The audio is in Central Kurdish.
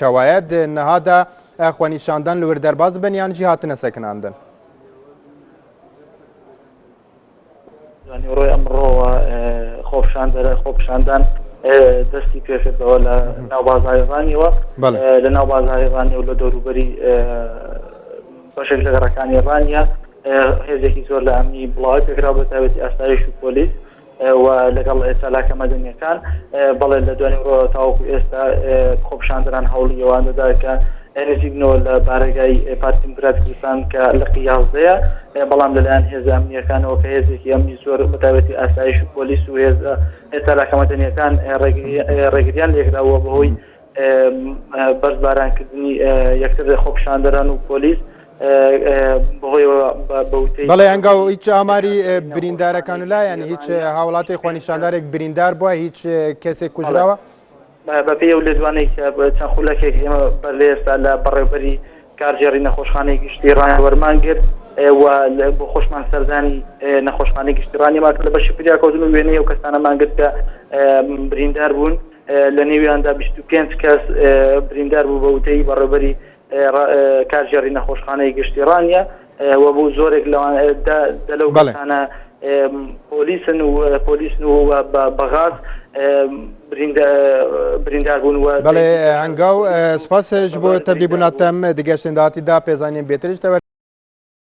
شواهد نهادا اخواني شاندن لور درباز بن یان جهاتنا سکناندن يعني روی امرو خوفشاندن دستی پێشێتەوە لە ناوبازاری ڕانیەوە لە ناوبازاری ڕانی و لە دەوروبەری بەشێک لە گەڕەکانی ڕانیە هێزێکی زۆر لە ئەمنی بڵاوی پێکرا بە تایبەتی ئاسایش و پۆلیس و لەگەڵ چالاکە مەدەنیەکان بەڵێ لە دوای ڕۆ تاوەکو ئێستا خۆپشاندنان هەوڵی ئەوان دەدا کە نزیکنەوە لە بارگای پارتی دیموکراتی کوردستان کە لە قیازەیە بەڵام لەلایەن هێزە ئەمنیەکانەوە کە هێزێکی ئەمنی زۆر بە تایبەتی ئاسایش و پۆلیس و هێزە چالاکە مەدەنیەکان ڕێگریان لێکراوە بەهۆی بەرزبارانکردنی یەکتر خۆپشاندەران و پۆلیس بەڵێ ئەنگاو هیچ ئاماری بریندارەکان لایەن هیچ هاوڵاتی خۆنیشاندارێک بریندار بووە هیچ کەسێک کوژراوە بە پێی و لێدوانەی کە چەند خولەکێک ئێمە بەر لە ئێستا لە بەڕێوەبەری کارژێڕی نەخۆشخانەی گشتی ڕان وەرمان کرد و بۆ خۆشمان سەردانی نەخۆشخانەی گشتی ڕانیمان کرد لە بەشی پیاکەوتن و وێنەی و کەسانەمان کرد کە بریندار بوون لە نێویاندا 25 کەس بریندار بوو بە وتەی بەڕێوەبەری کارژێڕی نەخۆشخانەی گشتی ڕانیە و بۆ زۆرێک لەو کەسانە پۆلیسن و بەغاز بریندار بوون و بەڵێ ئەنگاو سپاسش بۆ تەبلیغ بوونەتەم دیگەشتن داهاتیدا پێزانین بێتریش